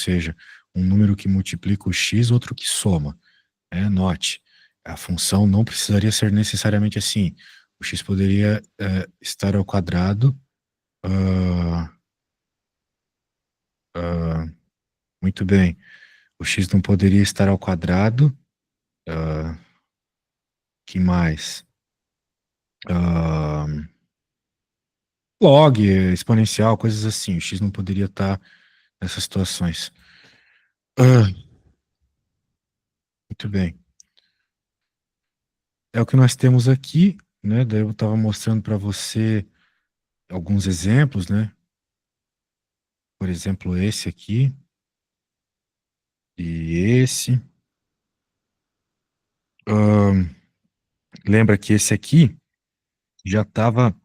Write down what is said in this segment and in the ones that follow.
seja, um número que multiplica o x, outro que soma. Note, a função não precisaria ser necessariamente assim. O x poderia estar ao quadrado. ah, ah, muito bem. O x não poderia estar ao quadrado. ah, que mais? Ah, log, exponencial, coisas assim. O x não poderia estar nessas situações. Muito bem. É o que nós temos aqui, né? Daí eu estava mostrando para você alguns exemplos, né? Por exemplo, esse aqui e esse. Ahn, lembra que esse aqui já estava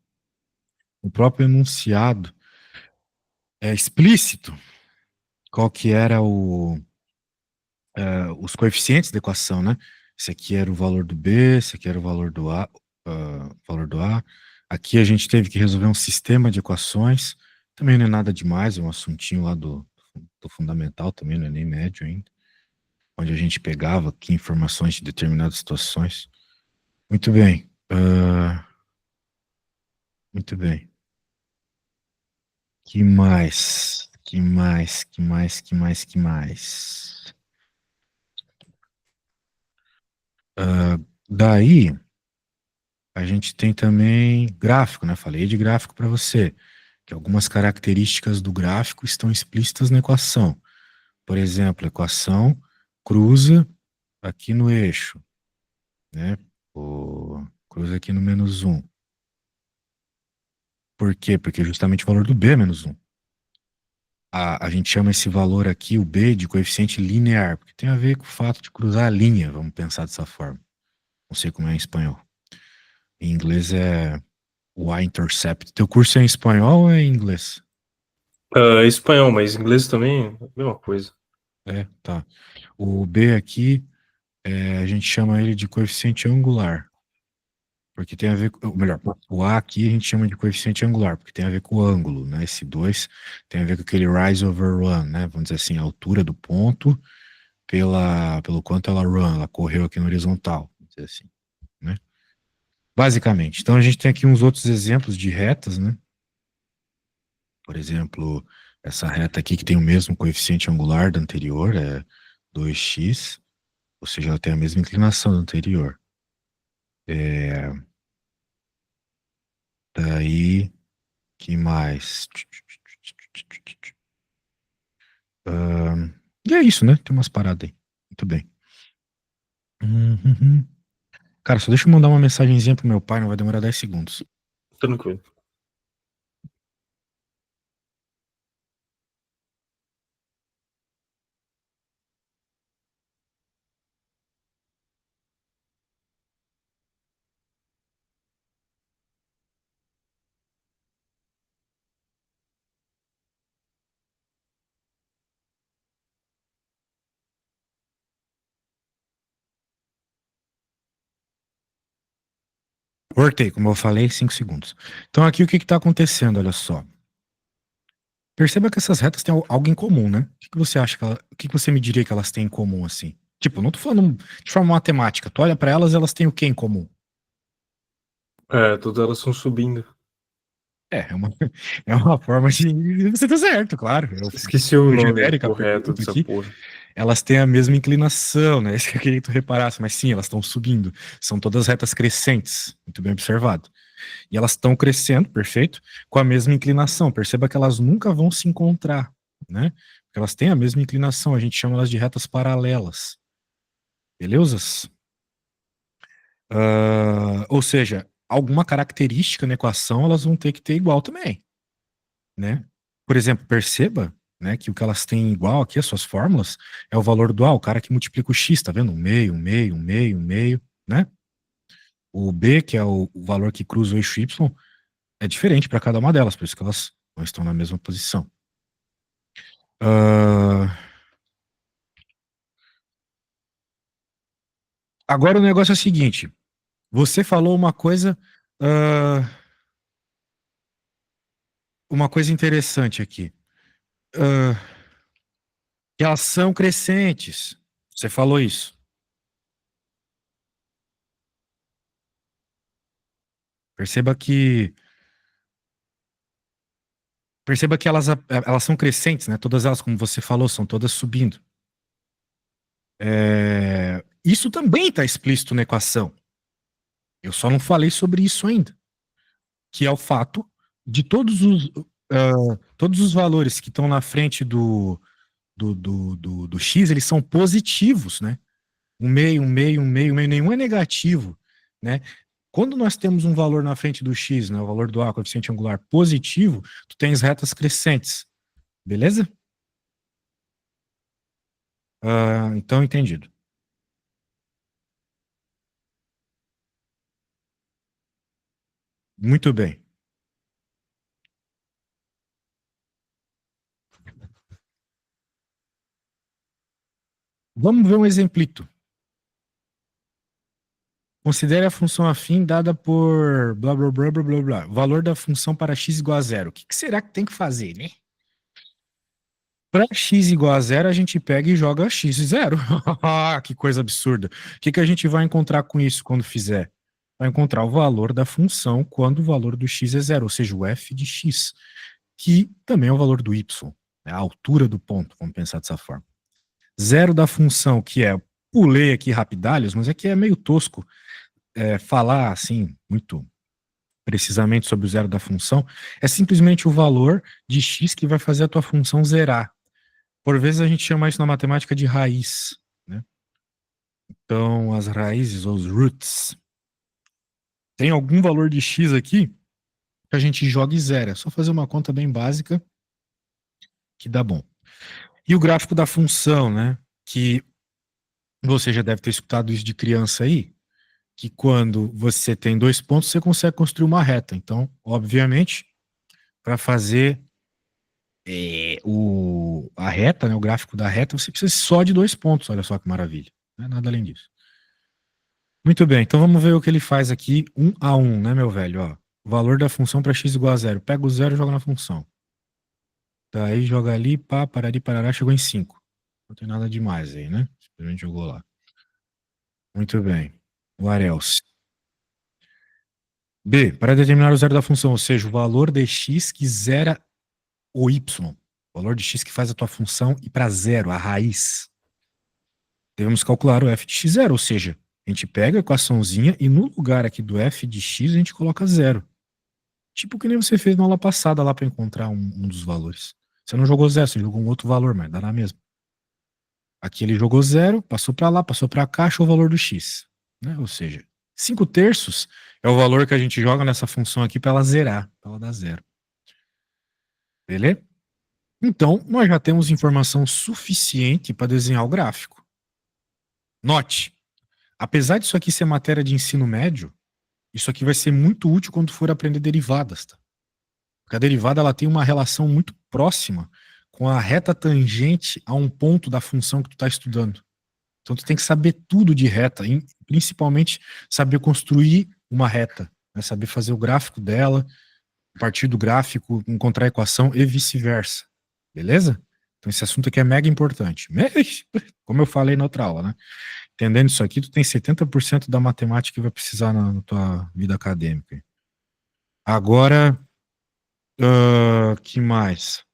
no próprio enunciado explícito qual que era os coeficientes da equação, né? Esse aqui era o valor do B, esse aqui era o valor do A, valor do A. Aqui a gente teve que resolver um sistema de equações. Também não é nada demais, é um assuntinho lá do fundamental, também não é nem médio ainda, onde a gente pegava aqui informações de determinadas situações. Muito bem. Muito bem. Que mais? Que mais? Que mais? Que mais? Que mais? Daí, a gente tem também gráfico, né? Falei de gráfico para você, que algumas características do gráfico estão explícitas na equação. Por exemplo, a equação cruza aqui no eixo, né? Cruza aqui no -1. Por quê? Porque é justamente o valor do B é -1. A gente chama esse valor aqui, o B, de coeficiente linear, porque tem a ver com o fato de cruzar a linha, vamos pensar dessa forma. Não sei como é em espanhol. Em inglês é y-intercept. Teu curso é em espanhol ou é em inglês? Espanhol, mas inglês também é a mesma coisa. Tá. O B aqui, a gente chama ele de coeficiente angular, porque tem a ver com, ou melhor, o A aqui a gente chama de coeficiente angular, porque tem a ver com o ângulo, né? Esse 2 tem a ver com aquele rise over run, né? Vamos dizer assim, a altura do ponto pelo quanto ela correu aqui no horizontal, vamos dizer assim, né? Basicamente. Então a gente tem aqui uns outros exemplos de retas, né? Por exemplo, essa reta aqui que tem o mesmo coeficiente angular da anterior, é 2x, ou seja, ela tem a mesma inclinação da anterior. Daí, que mais? E é isso, né? Tem umas paradas aí. Muito bem. Uhum. Cara, só deixa eu mandar uma mensagenzinha pro meu pai, não vai demorar 10 segundos. Tranquilo. Voltei, como eu falei, 5 segundos. Então aqui o que está acontecendo, olha só. Perceba que essas retas têm algo em comum, né? O que você acha o que você me diria que elas têm em comum, assim? Tipo, não tô falando de forma matemática. Tu olha para elas, elas têm o que em comum? Todas elas estão subindo. É uma, é uma forma de. Você tá certo, claro. Esqueci o Foi nome genérica a correto pergunta dessa aqui. porra. Elas têm a mesma inclinação, né? Isso que eu queria que tu reparasse, mas sim, elas estão subindo. São todas retas crescentes. Muito bem observado. E elas estão crescendo, perfeito, com a mesma inclinação. Perceba que elas nunca vão se encontrar, né? Porque elas têm a mesma inclinação. A gente chama elas de retas paralelas. Beleza? Ou seja, alguma característica na equação elas vão ter que ter igual também, né? Por exemplo, perceba, né, que o que elas têm igual aqui, as suas fórmulas, é o valor do A, o cara que multiplica o x, tá vendo? Um meio, um meio, um meio, um meio, né? O B, que é o valor que cruza o eixo y, é diferente para cada uma delas, por isso que elas não estão na mesma posição. Ah, agora o negócio é o seguinte: você falou ah, uma coisa interessante aqui. Ah, Que elas são crescentes. Você falou isso. Perceba que perceba que elas são crescentes, né? Todas elas, como você falou, são todas subindo. Isso também está explícito na equação. Eu só não falei sobre isso ainda, que é o fato de todos os valores que estão na frente do x, eles são positivos, né? Um meio, um meio, um meio, um meio, nenhum é negativo, né? Quando nós temos um valor na frente do x, né, o valor do a, coeficiente angular positivo, tu tens retas crescentes, beleza? Então, entendido. Muito bem. Vamos ver um exemplito. Considere a função afim dada por blá blá blá blá blá blá. Valor da função para x igual a zero. O que será que tem que fazer, né? Para x igual a zero, a gente pega e joga x zero. Que coisa absurda. O que a gente vai encontrar com isso quando fizer? Vai encontrar o valor da função quando o valor do x é zero, ou seja, o f de x, que também é o valor do y, né? A altura do ponto, vamos pensar dessa forma. Zero da função, que é, pulei aqui rapidalhos, mas é que é meio tosco falar assim, muito precisamente sobre o zero da função, é simplesmente o valor de x que vai fazer a tua função zerar. Por vezes a gente chama isso na matemática de raiz, né? Então, as raízes, ou os roots, tem algum valor de x aqui que a gente joga e zera. É só fazer uma conta bem básica que dá bom. E o gráfico da função, né? Que você já deve ter escutado isso de criança aí, que quando você tem dois pontos, você consegue construir uma reta. Então, obviamente, para fazer a reta, né, o gráfico da reta, você precisa só de dois pontos. Olha só que maravilha. Não é nada além disso. Muito bem, então vamos ver o que ele faz aqui, 1 a 1, né, meu velho? Ó, o valor da função para x igual a zero. Pega o zero e joga na função. Daí joga ali, pá, parari, parará, chegou em 5. Não tem nada demais aí, né? Simplesmente jogou lá. Muito bem. What else? B, para determinar o zero da função, ou seja, o valor de x que zera o y. O valor de x que faz a tua função ir para zero, a raiz. Devemos calcular o f de x zero, ou seja, a gente pega a equaçãozinha e no lugar aqui do f de x a gente coloca zero. Tipo que nem você fez na aula passada lá para encontrar um dos valores. Você não jogou zero, você jogou um outro valor, mas dá na mesma. Aqui ele jogou zero, passou para lá, passou para cá, achou o valor do x. Né? Ou seja, 5/3 é o valor que a gente joga nessa função aqui para ela zerar, para ela dar zero. Beleza? Então, nós já temos informação suficiente para desenhar o gráfico. Note, apesar disso aqui ser matéria de ensino médio, isso aqui vai ser muito útil quando for aprender derivadas. Tá? Porque a derivada ela tem uma relação muito próxima com a reta tangente a um ponto da função que tu está estudando. Então tu tem que saber tudo de reta, principalmente saber construir uma reta, né? Saber fazer o gráfico dela, a partir do gráfico, encontrar a equação e vice-versa. Beleza? Então esse assunto aqui é mega importante. Como eu falei na outra aula, né? Entendendo isso aqui, tu tem 70% da matemática que vai precisar na tua vida acadêmica. Agora, que mais?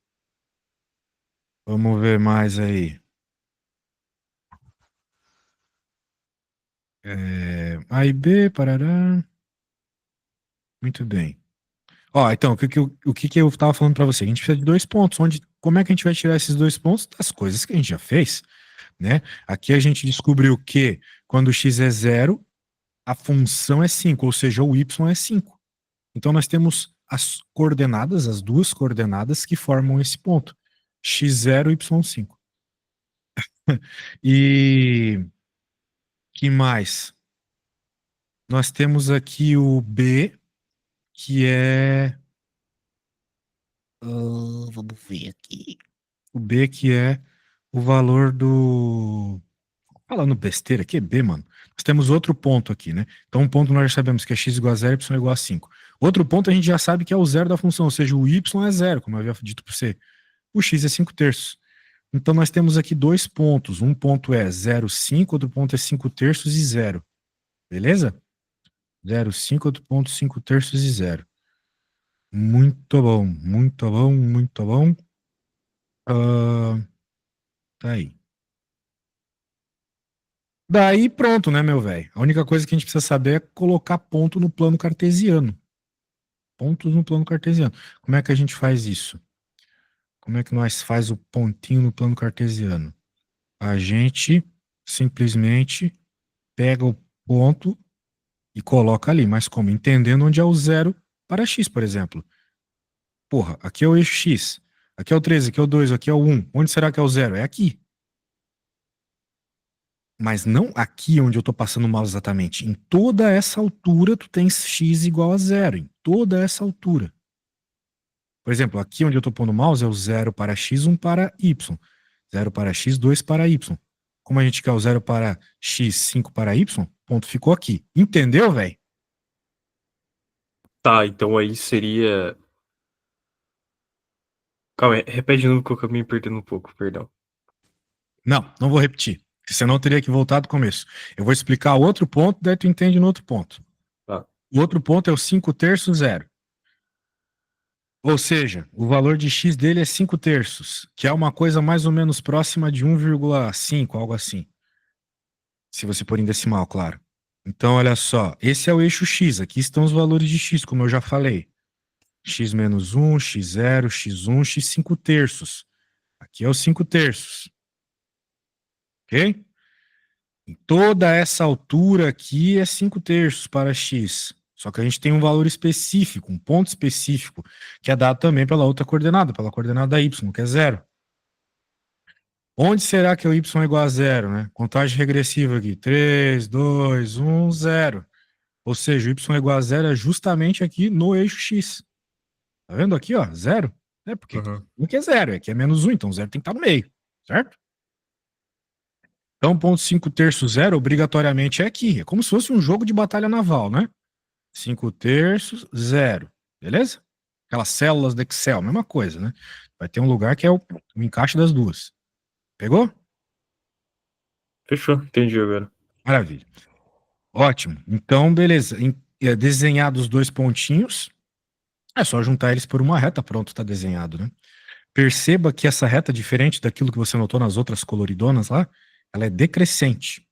Vamos ver mais aí. A e B, parará. Muito bem. Ó, então, o que eu estava falando para você? A gente precisa de dois pontos. Como é que a gente vai tirar esses dois pontos? Das coisas que a gente já fez, né? Aqui a gente descobriu que quando x é zero, a função é 5, ou seja, o y é 5. Então nós temos as coordenadas, as duas coordenadas que formam esse ponto. x0 e y5. E que mais? Nós temos aqui o b, que é. Vamos ver aqui. O b, que é o valor do. Falando besteira, que é b, mano. Nós temos outro ponto aqui, né? Então, um ponto nós já sabemos que é x igual a 0, y igual a 5. Outro ponto a gente já sabe que é o zero da função, ou seja, o y é zero, como eu havia dito para você. O x é 5/3. Então, nós temos aqui dois pontos. Um ponto é 0,5, outro ponto é 5 terços e 0. Beleza? 0,5, outro ponto 5 terços e 0. Muito bom, muito bom, muito bom. Tá aí. Daí pronto, né, meu velho? A única coisa que a gente precisa saber é colocar ponto no plano cartesiano. Pontos no plano cartesiano. Como é que a gente faz isso? Como é que nós faz o pontinho no plano cartesiano? A gente simplesmente pega o ponto e coloca ali, mas como? Entendendo onde é o zero para x, por exemplo. Porra, aqui é o eixo x, aqui é o 13, aqui é o 2, aqui é o 1. Onde será que é o zero? É aqui. Mas não aqui onde eu estou passando o mouse exatamente. Em toda essa altura, tu tens x igual a zero. Em toda essa altura. Por exemplo, aqui onde eu estou pondo o mouse é o 0 para x, 1 para y. 0 para x, 2 para y. Como a gente quer o 0 para x, 5 para y, ponto ficou aqui. Entendeu, velho? Tá, então aí seria. Calma aí, repete de novo que eu acabei me perdendo um pouco, perdão. Não, não vou repetir. Senão eu teria que voltar do começo. Eu vou explicar outro ponto, daí tu entende no outro ponto. Tá. O outro ponto é o 5 terços zero. Ou seja, o valor de x dele é 5 terços, que é uma coisa mais ou menos próxima de 1,5, algo assim. Se você pôr em decimal, claro. Então, olha só, esse é o eixo x. Aqui estão os valores de x, como eu já falei. X menos 1, x0, x1, x 5 terços. Aqui é os 5 terços. Ok? Em toda essa altura aqui é 5 terços para x. Só que a gente tem um valor específico, um ponto específico, que é dado também pela outra coordenada, pela coordenada y, que é zero. Onde será que o y é igual a zero, né? Contagem regressiva aqui. 3, 2, 1, 0. Ou seja, o y é igual a zero é justamente aqui no eixo x. Tá vendo aqui, ó? Zero. É porque Uhum. aqui é zero, aqui é menos 1, então zero tem que estar no meio, certo? Então, ponto 5 terços zero, obrigatoriamente é aqui. É como se fosse um jogo de batalha naval, né? 5 terços, zero. Beleza? Aquelas células do Excel, mesma coisa, né? Vai ter um lugar que é o encaixe das duas. Pegou? Fechou, entendi agora. Maravilha. Ótimo. Então, beleza. Desenhados os dois pontinhos, é só juntar eles por uma reta, pronto, tá desenhado, né? Perceba que essa reta, diferente daquilo que você notou nas outras coloridonas lá, ela é decrescente.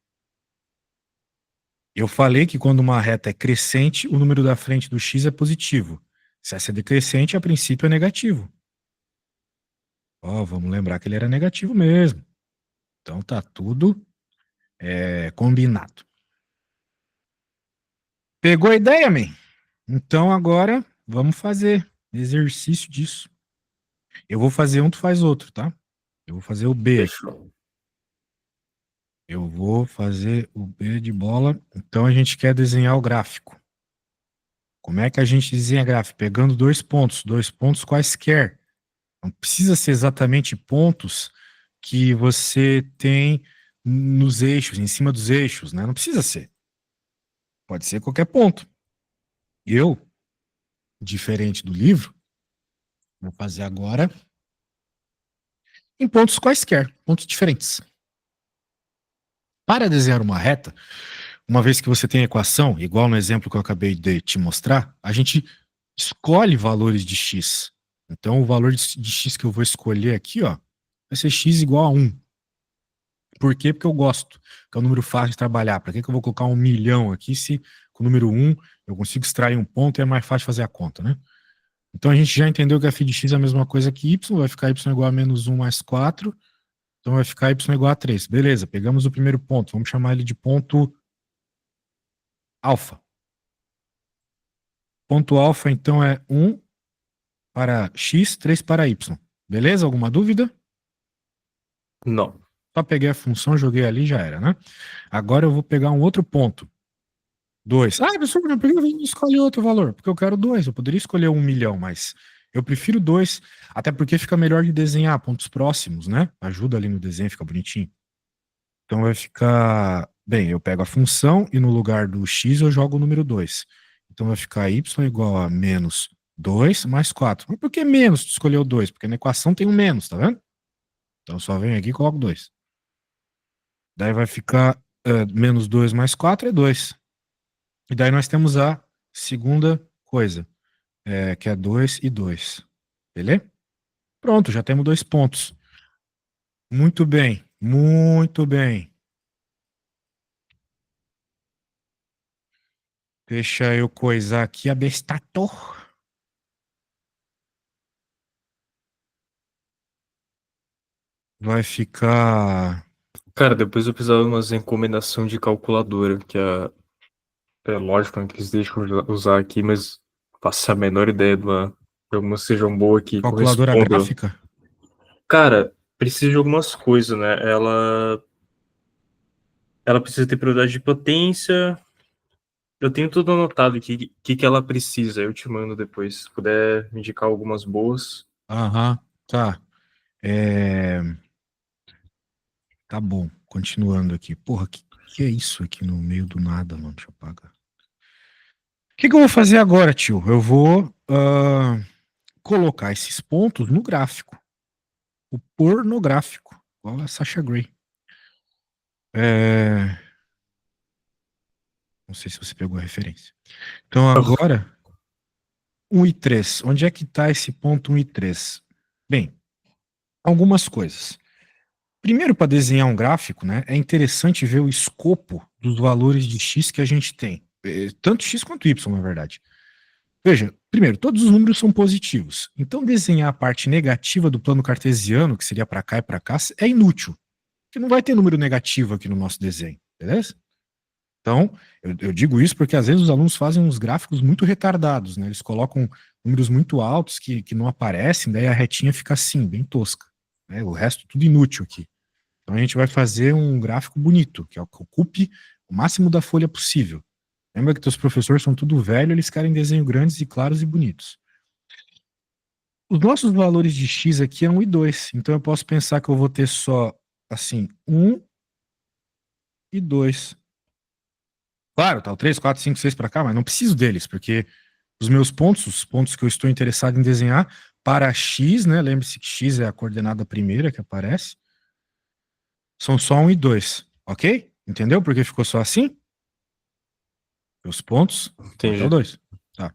Eu falei que quando uma reta é crescente, o número da frente do x é positivo. Se essa é decrescente, a princípio é negativo. Ó, vamos lembrar que ele era negativo mesmo. Então tá tudo combinado. Pegou a ideia, man? Então agora vamos fazer exercício disso. Eu vou fazer um, tu faz outro, tá? Eu vou fazer o B aqui. Fechou. Eu vou fazer o B de bola. Então a gente quer desenhar o gráfico. Como é que a gente desenha gráfico? Pegando dois pontos quaisquer. Não precisa ser exatamente pontos que você tem nos eixos, em cima dos eixos, né? Não precisa ser. Pode ser qualquer ponto. Eu, diferente do livro, vou fazer agora em pontos quaisquer, pontos diferentes. Para desenhar uma reta, uma vez que você tem a equação, igual no exemplo que eu acabei de te mostrar, a gente escolhe valores de x. Então, o valor de x que eu vou escolher aqui, ó, vai ser x igual a 1. Por quê? Porque eu gosto, que é um número fácil de trabalhar. Para que eu vou colocar 1 milhão aqui se com o número 1 eu consigo extrair um ponto e é mais fácil fazer a conta, né? Então a gente já entendeu que f de x é a mesma coisa que y, vai ficar y igual a menos 1 mais 4, então vai ficar y igual a 3. Beleza, pegamos o primeiro ponto, vamos chamar ele de ponto alfa. Ponto alfa, então, é 1 para x, 3 para y. Beleza? Alguma dúvida? Não. Só peguei a função, joguei ali e já era, né? Agora eu vou pegar um outro ponto. 2. Ah, professor, por que eu escolhi outro valor? Porque eu quero 2. Eu poderia escolher 1 milhão, mas eu prefiro 2, até porque fica melhor de desenhar pontos próximos, né? Ajuda ali no desenho, fica bonitinho. Então vai ficar... Bem, eu pego a função e no lugar do x eu jogo o número 2. Então vai ficar y igual a menos 2 mais 4. Mas por que menos tu escolheu 2? Porque na equação tem um menos, tá vendo? Então só venho aqui e coloco 2. Daí vai ficar menos 2 mais 4 é 2. E daí nós temos a segunda coisa, que é 2 e 2. Beleza? Pronto, já temos 2 pontos. Muito bem, muito bem. Deixa eu coisar aqui a bestator. Vai ficar. Cara, depois eu precisava de umas recomendação de calculadora, que é lógico, né, que eles deixam eu usar aqui, mas faço a menor ideia de alguma sejam boa que Calculadora correspondam. gráfica? Cara, precisa de algumas coisas, né? Ela precisa ter prioridade de potência. Eu tenho tudo anotado aqui, o que ela precisa. Eu te mando depois, se puder me indicar algumas boas. Aham, tá. Tá bom, continuando aqui. Porra, que é isso aqui no meio do nada, mano? Deixa eu apagar. O que eu vou fazer agora, tio? Eu vou colocar esses pontos no gráfico. O pornográfico. Igual a Sasha Grey. Não sei se você pegou a referência. Então agora, 1 e 3. Onde é que tá esse ponto 1 e 3? Bem, algumas coisas. Primeiro, para desenhar um gráfico, né, é interessante ver o escopo dos valores de x que a gente tem. Tanto x quanto y, na verdade. Veja, primeiro, todos os números são positivos. Então, desenhar a parte negativa do plano cartesiano, que seria para cá e para cá, é inútil. Porque não vai ter número negativo aqui no nosso desenho, beleza? Então, eu digo isso porque às vezes os alunos fazem uns gráficos muito retardados, né? Eles colocam números muito altos que não aparecem, daí a retinha fica assim, bem tosca. Né? O resto tudo inútil aqui. Então a gente vai fazer um gráfico bonito, que ocupe o máximo da folha possível. Lembra que teus professores são tudo velho, eles querem desenho grandes e claros e bonitos. Os nossos valores de x aqui é 1 e 2, então eu posso pensar que eu vou ter só, assim, 1 e 2. Claro, tá o 3, 4, 5, 6 para cá, mas não preciso deles, porque os meus pontos, os pontos que eu estou interessado em desenhar, para x, né, lembre-se que x é a coordenada primeira que aparece, são só 1 e 2, ok? Entendeu por que ficou só assim? Os pontos, até o Entendi. 2. Tá.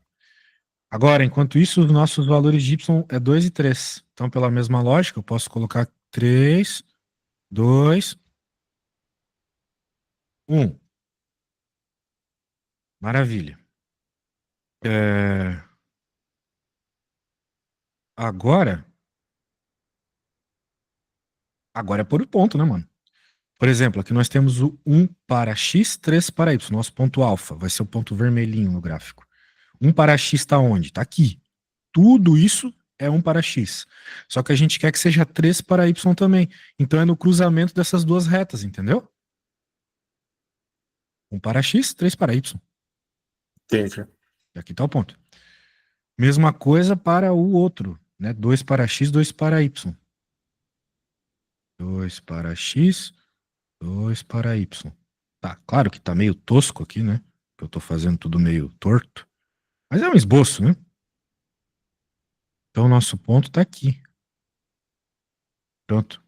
Agora, enquanto isso, os nossos valores de y é 2 e 3. Então, pela mesma lógica, eu posso colocar 3, 2, 1. Maravilha. Agora é por ponto, né, mano? Por exemplo, aqui nós temos o 1 para x, 3 para y. Nosso ponto alfa vai ser o ponto vermelhinho no gráfico. 1 para x está onde? Está aqui. Tudo isso é 1 para x. Só que a gente quer que seja 3 para y também. Então é no cruzamento dessas duas retas, entendeu? 1 para x, 3 para y. Entendi. E aqui está o ponto. Mesma coisa para o outro, né? 2 para x, 2 para y. 2 para x, 2 para y. Tá, claro que tá meio tosco aqui, né? Que eu tô fazendo tudo meio torto. Mas é um esboço, né? Então o nosso ponto tá aqui. Pronto.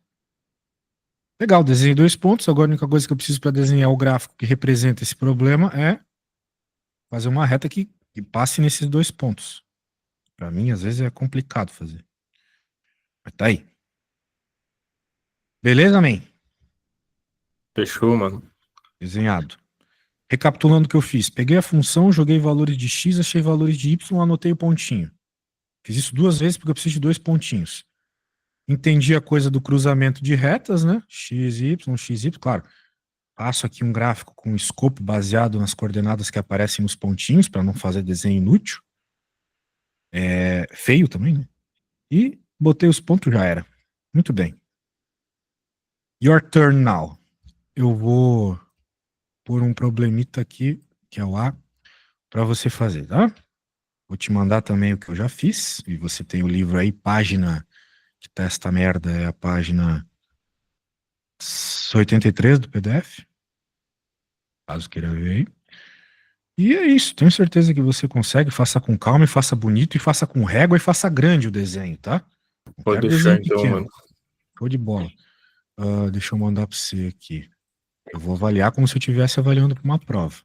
Legal, desenhei 2 pontos. Agora a única coisa que eu preciso para desenhar o gráfico que representa esse problema é fazer uma reta que passe nesses 2 pontos. Para mim, às vezes, é complicado fazer. Mas tá aí. Beleza, man? Fechou, mano. Desenhado. Recapitulando o que eu fiz. Peguei a função, joguei valores de x, achei valores de y, anotei o pontinho. Fiz isso 2 vezes porque eu preciso de 2 pontinhos. Entendi a coisa do cruzamento de retas, né? X, Y, X, Y, claro. Faço aqui um gráfico com um escopo baseado nas coordenadas que aparecem nos pontinhos, para não fazer desenho inútil. Feio também, né? E botei os pontos, já era. Muito bem. Your turn now. Eu vou pôr um problemita aqui, que é o A, para você fazer, tá? Vou te mandar também o que eu já fiz, e você tem o livro aí, página que tá esta merda, é a página 83 do PDF, caso queira ver aí. E é isso, tenho certeza que você consegue, faça com calma, e faça bonito, e faça com régua, e faça grande o desenho, tá? Não Pode quero deixar desenho então, pequeno. mano. Show de bola. Deixa eu mandar para você aqui. Eu vou avaliar como se eu estivesse avaliando para uma prova.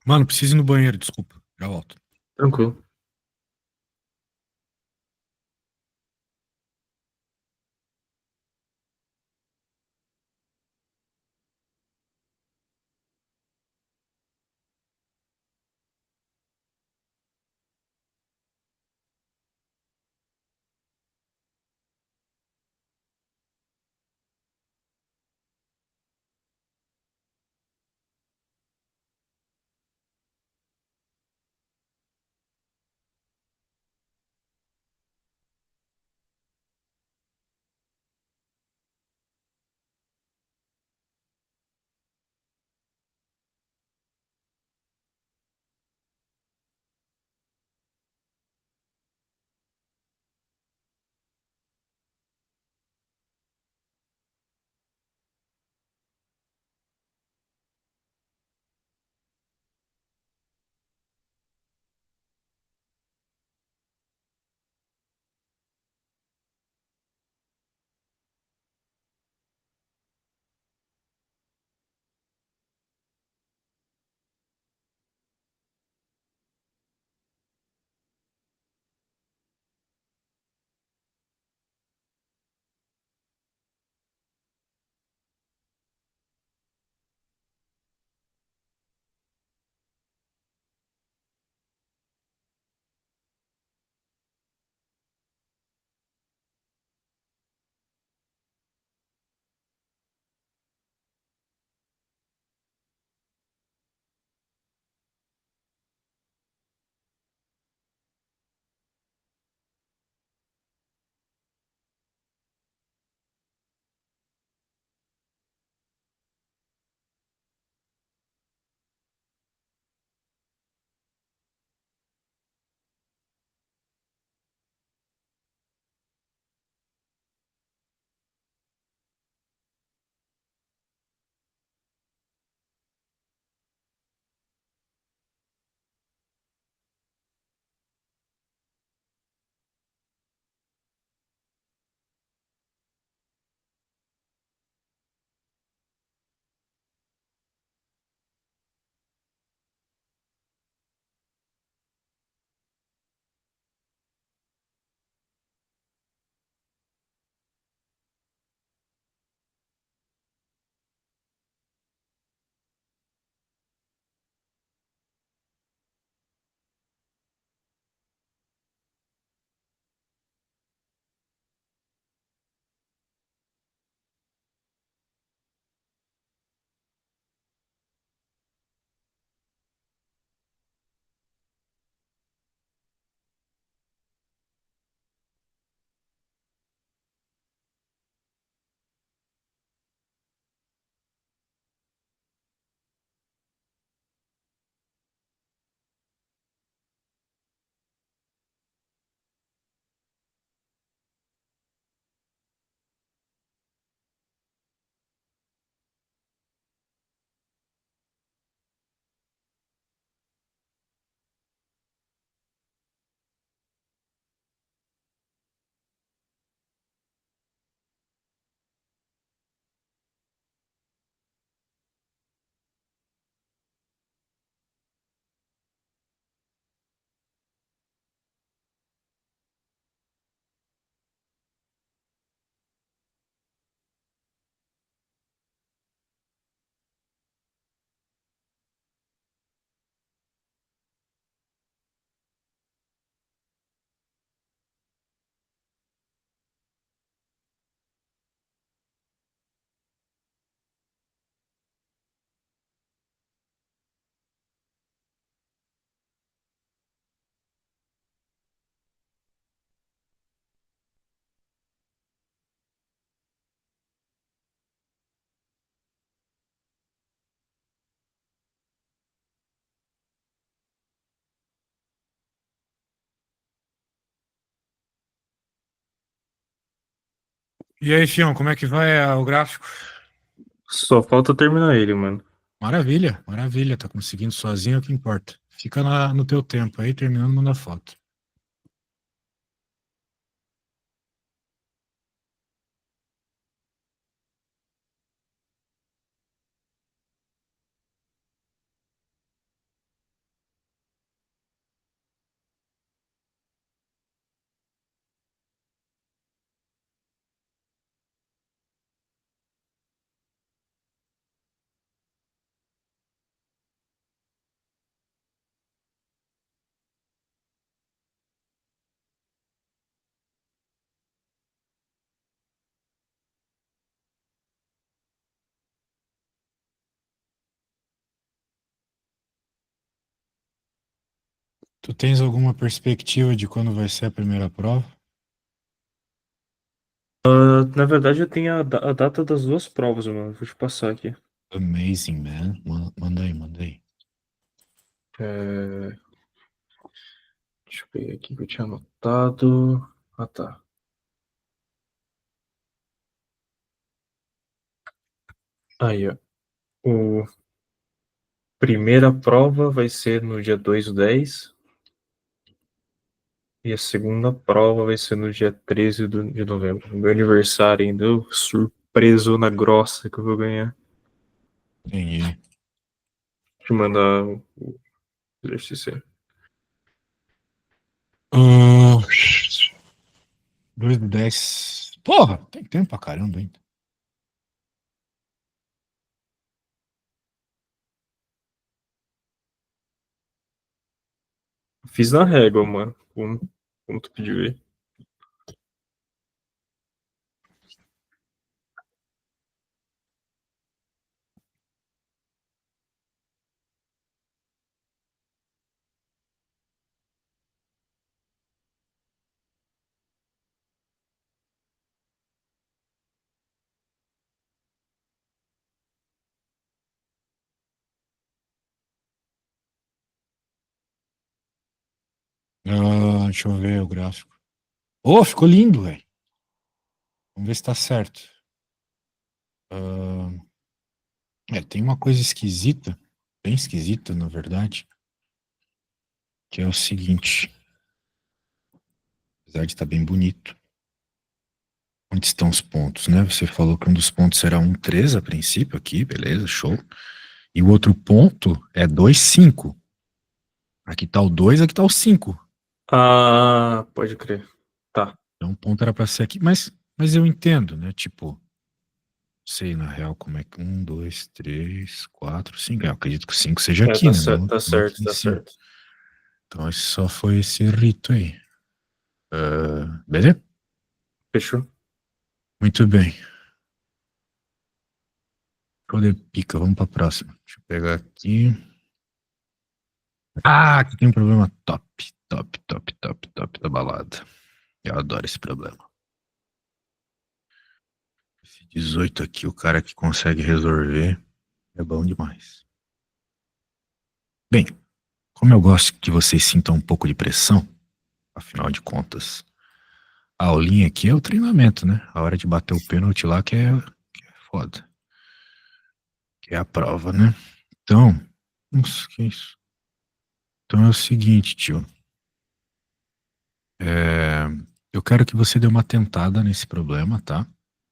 Mano, preciso ir no banheiro, desculpa. Já volto. Tranquilo. E aí, Fião, como é que vai o gráfico? Só falta terminar ele, mano. Maravilha, maravilha. Tá conseguindo sozinho, é o que importa. Fica no teu tempo aí, terminando, manda foto. Tu tens alguma perspectiva de quando vai ser a primeira prova? Na verdade, eu tenho a data das duas provas, mano. Vou te passar aqui. Amazing, man. Manda aí, manda aí. É, Deixa eu pegar aqui que eu tinha anotado. Ah, tá. Aí, ó. O primeira prova vai ser no dia 2/10 e a segunda prova vai ser no dia 13 de novembro. Meu aniversário ainda. Eu surpreso na grossa que eu vou ganhar. Entendi. Deixa eu mandar o exercício aí. Ah, 2 do 10. Porra, tem tempo pra caramba ainda. Fiz na régua, mano. Como tu pediu aí. Deixa eu ver o gráfico. Oh, ficou lindo, velho. Vamos ver se tá certo. Ah, tem uma coisa esquisita, bem esquisita, na verdade, que é o seguinte. Apesar de estar bem bonito. Onde estão os pontos, né? Você falou que um dos pontos era 1,3 a princípio aqui, beleza, show. E o outro ponto é 2,5. Aqui tá o 2, aqui tá o 5. Ah, pode crer. Tá. Então o ponto era pra ser aqui, mas eu entendo, né? Tipo, sei na real como é que 1, 2, 3, 4, 5. Eu acredito que o 5 seja É, aqui, tá né? certo, Não, tá não certo, aqui em tá cima. certo. Então esse só foi esse rito aí. Beleza? Fechou? Muito bem. Show pica, vamos pra próxima. Deixa eu pegar aqui. Ah, aqui tem um problema top, top, top, top, top da balada. Eu adoro esse problema. Esse 18 aqui, o cara que consegue resolver é bom demais. Bem, como eu gosto que vocês sintam um pouco de pressão, afinal de contas, a aulinha aqui é o treinamento, né? A hora de bater o pênalti lá que é foda. Que é a prova, né? Então, nossa, que isso? Então é o seguinte, tio. É, eu quero que você dê uma tentada nesse problema, tá?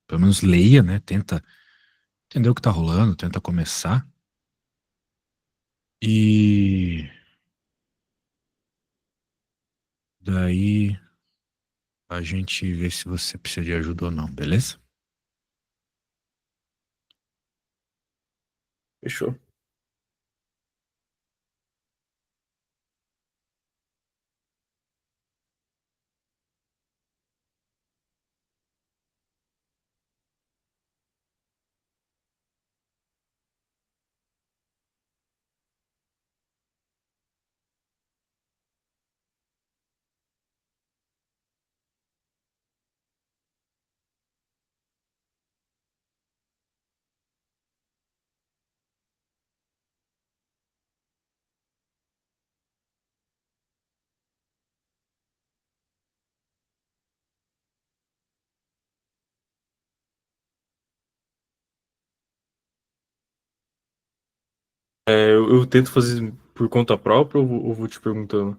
Pelo menos leia, né? Tenta entender o que tá rolando, tenta começar. E daí a gente vê se você precisa de ajuda ou não, beleza? Fechou. Eu tento fazer por conta própria ou vou te perguntando?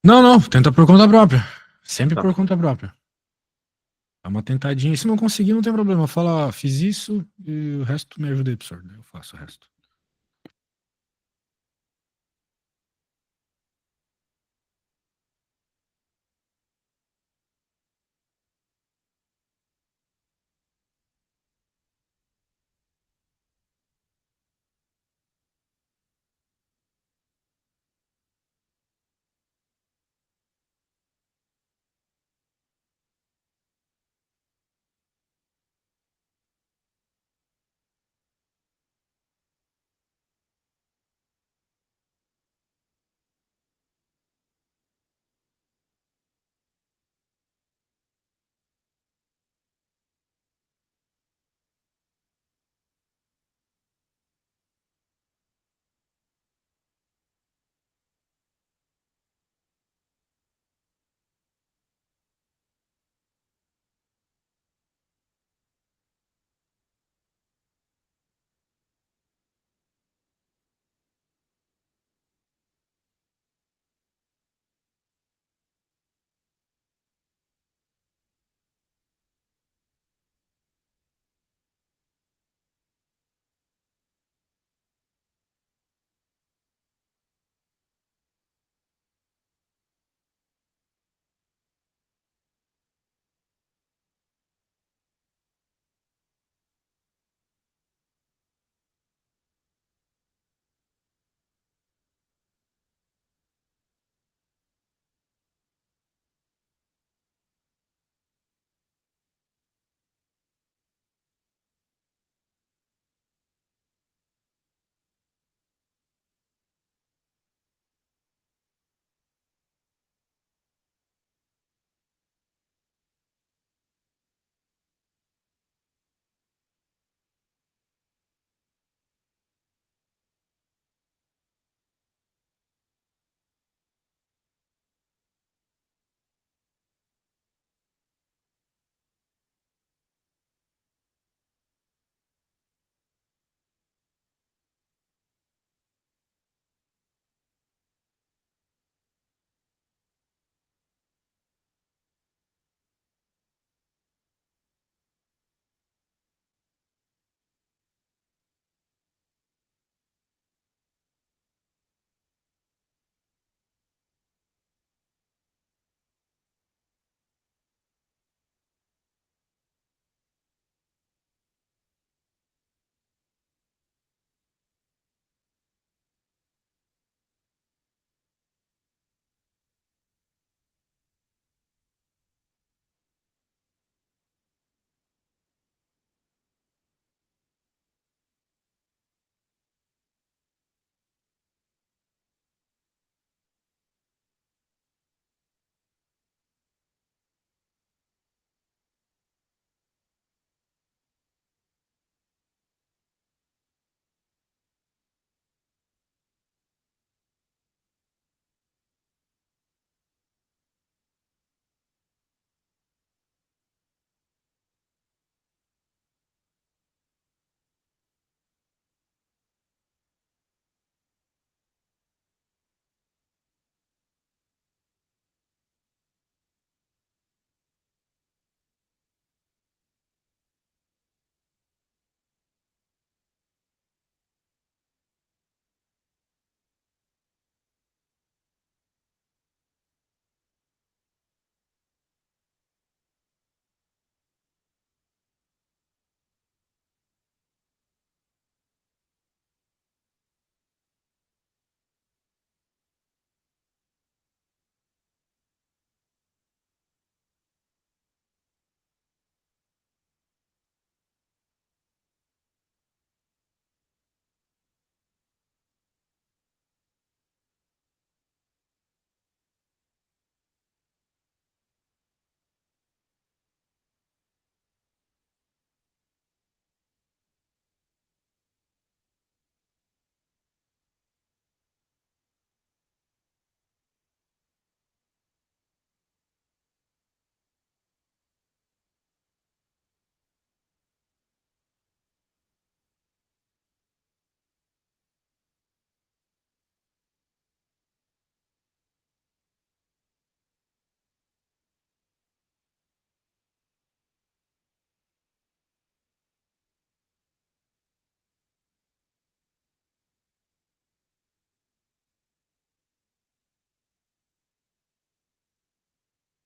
Não, não, tenta por conta própria. Sempre Tá. por conta própria. Dá uma tentadinha. E se não conseguir, não tem problema. Fala, fiz isso e o resto me ajuda aí, professor. Daí eu faço o resto.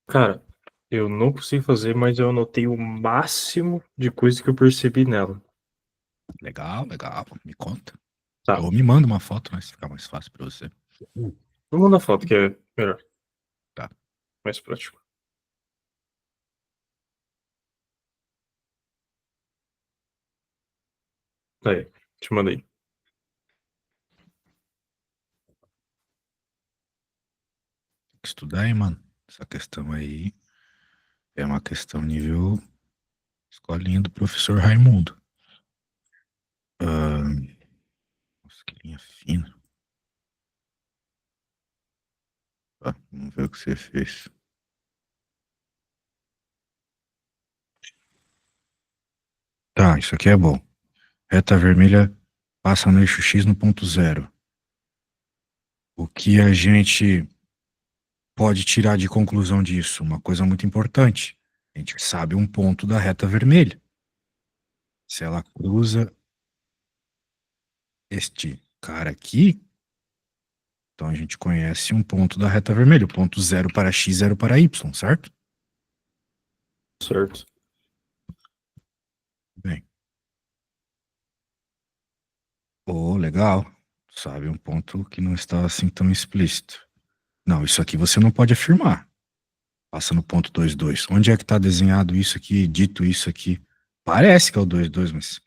Cara, eu não consigo fazer, mas eu anotei o máximo de coisa que eu percebi nela. Legal, legal. Me conta. Tá. Ou me manda uma foto, né? Se ficar mais fácil pra você. Vou mandar foto, que é melhor, Tá. mais prático. Aí, te mandei. Tem que estudar aí, mano. Essa questão aí é uma questão nível escolinha do professor Raimundo. Nossa, que linha fina. Tá, vamos ver o que você fez. Tá, isso aqui é bom. Reta vermelha passa no eixo X no ponto zero. O que a gente pode tirar de conclusão disso? Uma coisa muito importante. A gente sabe um ponto da reta vermelha. Se ela cruza este cara aqui, então a gente conhece um ponto da reta vermelha, o ponto zero para x, zero para y, certo? Certo. Bem. Oh, legal. Sabe, um ponto que não está assim tão explícito. Não, isso aqui você não pode afirmar. Passa no ponto 2,2. Onde é que está desenhado isso aqui, dito isso aqui? Parece que é o 2,2, mas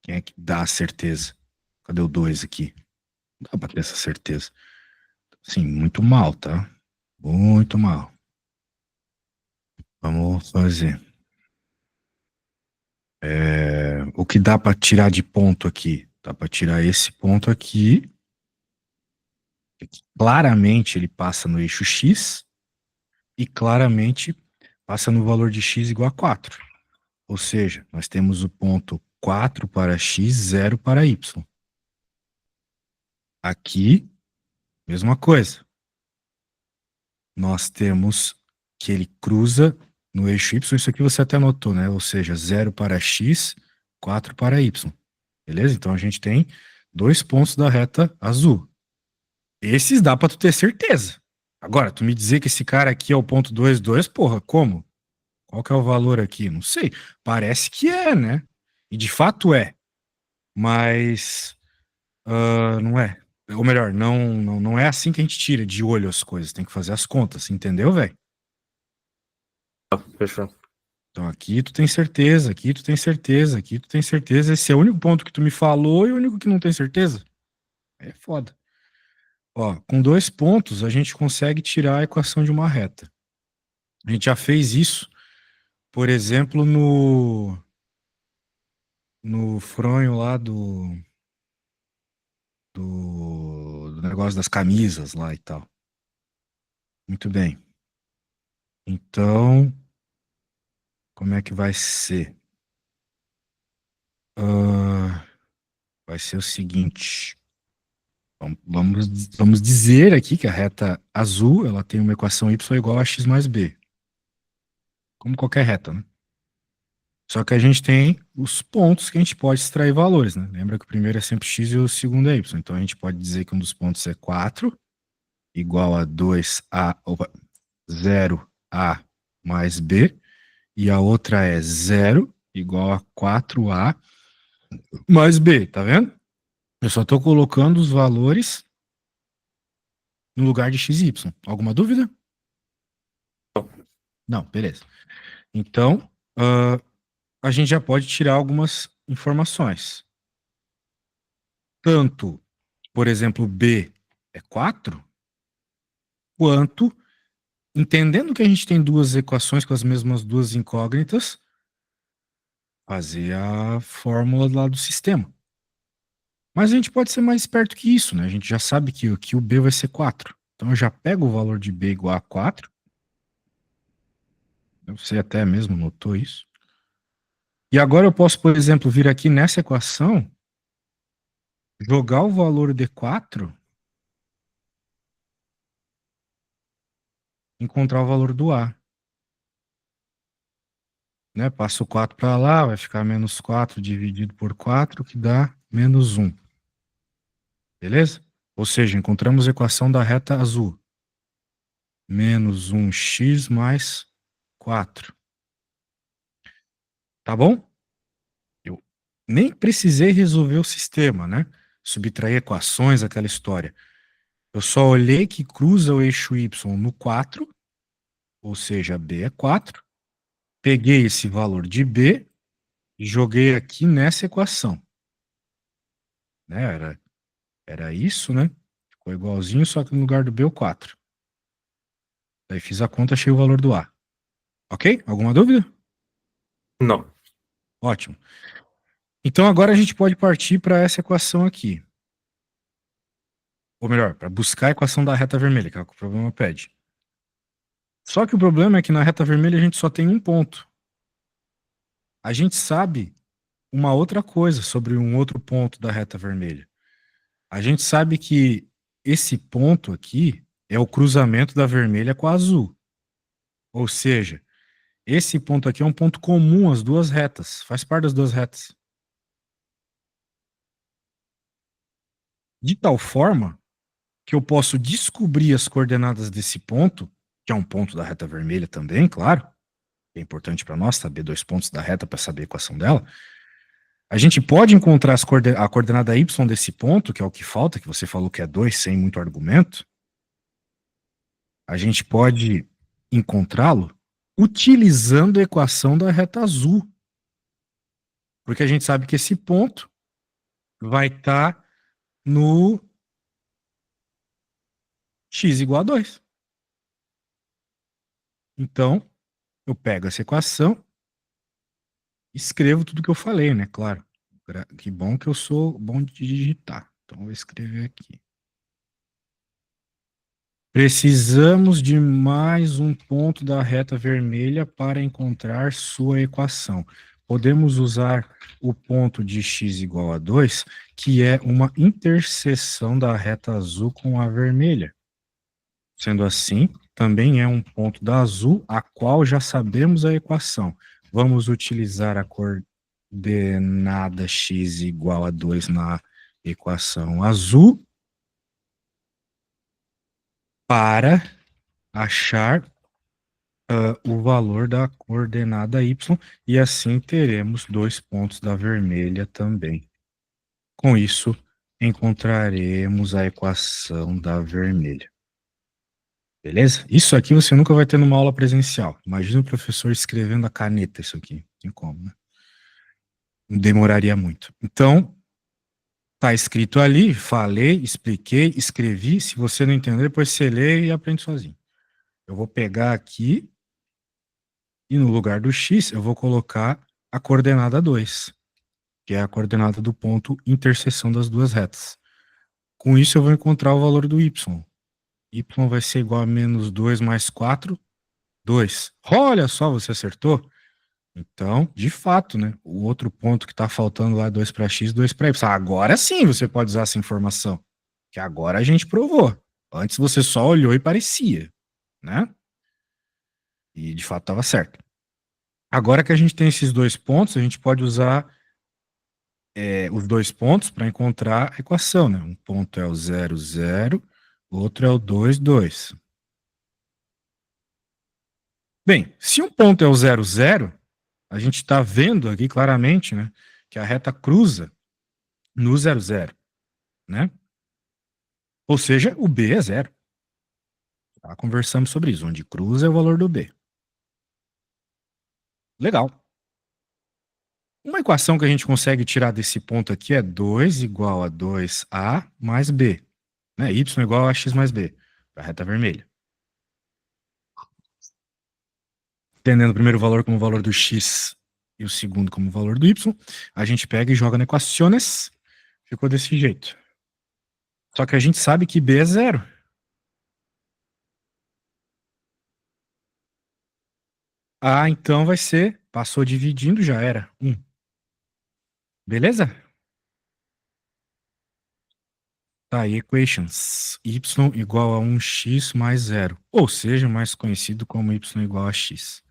quem é que dá a certeza? Cadê o 2 aqui? Não dá pra ter essa certeza. Sim, muito mal, tá? Muito mal. Vamos fazer. O que dá para tirar de ponto aqui? Dá para tirar esse ponto aqui. Que claramente ele passa no eixo X e claramente passa no valor de X igual a 4. Ou seja, nós temos o ponto 4 para X, 0 para Y. Aqui, mesma coisa. Nós temos que ele cruza no eixo Y, isso aqui você até anotou, né? Ou seja, 0 para X, 4 para Y. Beleza? Então a gente tem dois pontos da reta azul. Esses dá pra tu ter certeza. Agora, tu me dizer que esse cara aqui é o ponto 2,2, porra, como? Qual que é o valor aqui? Não sei. Parece que é, né? E de fato é. Mas não é. Ou melhor, não é assim que a gente tira de olho as coisas. Tem que fazer as contas, entendeu, velho? Tá, fechou. Então aqui tu tem certeza, aqui tu tem certeza, aqui tu tem certeza. Esse é o único ponto que tu me falou e o único que não tem certeza. É foda. Ó, com dois pontos a gente consegue tirar a equação de uma reta. A gente já fez isso, por exemplo, no fronho lá do negócio das camisas lá e tal. Muito bem. Então, como é que vai ser? Ah, vai ser o seguinte. Vamos dizer aqui que a reta azul ela tem uma equação y igual a x mais b. Como qualquer reta, né? Só que a gente tem os pontos que a gente pode extrair valores, né? Lembra que o primeiro é sempre x e o segundo é y. Então a gente pode dizer que um dos pontos é 4, igual a 2a, opa, 0a mais b, e a outra é 0, igual a 4a mais b, tá vendo? Eu só estou colocando os valores no lugar de x e y. Alguma dúvida? Não, beleza. Então, a gente já pode tirar algumas informações. Tanto, por exemplo, B é 4, quanto, entendendo que a gente tem duas equações com as mesmas duas incógnitas, fazer a fórmula lá do sistema. Mas a gente pode ser mais esperto que isso, né? A gente já sabe que o B vai ser 4. Então eu já pego o valor de B igual a 4. Você até mesmo notou isso. E agora eu posso, por exemplo, vir aqui nessa equação, jogar o valor de 4, encontrar o valor do A. Né? Passa o 4 para lá, vai ficar menos 4 dividido por 4, que dá menos 1. Beleza? Ou seja, encontramos a equação da reta azul. menos 1x mais 4. Tá bom? Eu nem precisei resolver o sistema, né? Subtrair equações, aquela história. Eu só olhei que cruza o eixo y no 4, ou seja, b é 4. Peguei esse valor de b e joguei aqui nessa equação. Né? Era isso, né? Ficou igualzinho, só que no lugar do b, o 4. Daí fiz a conta, achei o valor do a. Ok? Alguma dúvida? Não. Ótimo. Então agora a gente pode partir para essa equação aqui. Ou melhor, para buscar a equação da reta vermelha, que é o que o problema pede. Só que o problema é que na reta vermelha a gente só tem um ponto. A gente sabe uma outra coisa sobre um outro ponto da reta vermelha. A gente sabe que esse ponto aqui é o cruzamento da vermelha com a azul. Ou seja, esse ponto aqui é um ponto comum às duas retas, faz parte das duas retas. De tal forma que eu posso descobrir as coordenadas desse ponto, que é um ponto da reta vermelha também, claro. É importante para nós saber dois pontos da reta para saber a equação dela. A gente pode encontrar a coordenada y desse ponto, que é o que falta, que você falou que é 2 sem muito argumento. A gente pode encontrá-lo utilizando a equação da reta azul. Porque a gente sabe que esse ponto vai estar no x igual a 2. Então, eu pego essa equação, escrevo tudo que eu falei, né? Claro. Que bom que eu sou bom de digitar. Então, eu vou escrever aqui. Precisamos de mais um ponto da reta vermelha para encontrar sua equação. Podemos usar o ponto de x igual a 2, que é uma interseção da reta azul com a vermelha. Sendo assim, também é um ponto da azul, a qual já sabemos a equação. Vamos utilizar a coordenada x igual a 2 na equação azul para achar o valor da coordenada y, e assim teremos dois pontos da vermelha também. Com isso, encontraremos a equação da vermelha. Beleza? Isso aqui você nunca vai ter numa aula presencial. Imagina o professor escrevendo a caneta isso aqui. Não tem como, né? Demoraria muito. Então, tá escrito ali, falei, expliquei, escrevi. Se você não entender, depois você lê e aprende sozinho. Eu vou pegar aqui e no lugar do x eu vou colocar a coordenada 2, que é a coordenada do ponto interseção das duas retas. Com isso eu vou encontrar o valor do y. Y vai ser igual a menos 2 mais 4, 2. Olha só, você acertou? Então, de fato, né? O outro ponto que está faltando lá é 2 para x, 2 para y. Agora sim você pode usar essa informação, que agora a gente provou. Antes você só olhou e parecia, né? E de fato estava certo. Agora que a gente tem esses dois pontos, a gente pode usar os dois pontos para encontrar a equação, né? Um ponto é o 0, 0, o outro é o 2, 2. Bem, se um ponto é o 0, 0, a gente está vendo aqui claramente, né, que a reta cruza no 0, 0, né? Ou seja, o B é 0. Já conversamos sobre isso. Onde cruza é o valor do B. Legal. Uma equação que a gente consegue tirar desse ponto aqui é 2 igual a 2A mais B. Né? Y igual a x mais B, para a reta vermelha. Entendendo o primeiro valor como o valor do x e o segundo como o valor do y, a gente pega e joga na equações. Ficou desse jeito. Só que a gente sabe que B é 0. Ah, então vai ser, passou dividindo, já era 1. Beleza? Tá aí, equations. Y igual a 1x mais 0. Ou seja, mais conhecido como y igual a x.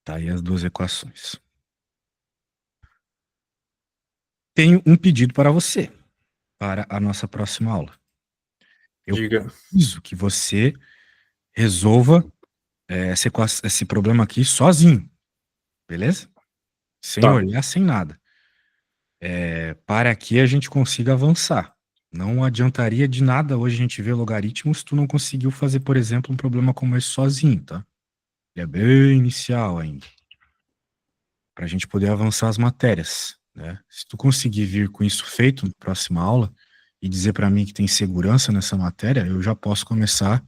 Tá aí as duas equações. Tenho um pedido para você, para a nossa próxima aula. Eu Diga. preciso que você resolva esse problema aqui sozinho, beleza? Sem Tá. olhar, sem nada. Para que a gente consiga avançar. Não adiantaria de nada hoje a gente ver logaritmos se tu não conseguiu fazer, por exemplo, um problema como esse sozinho, tá? Ele é bem inicial ainda. Para a gente poder avançar as matérias, né? Se tu conseguir vir com isso feito na próxima aula e dizer para mim que tem segurança nessa matéria, eu já posso começar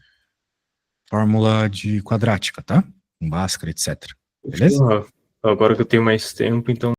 fórmula de quadrática, tá? Com Bhaskara, etc. Beleza? Agora que eu tenho mais tempo, então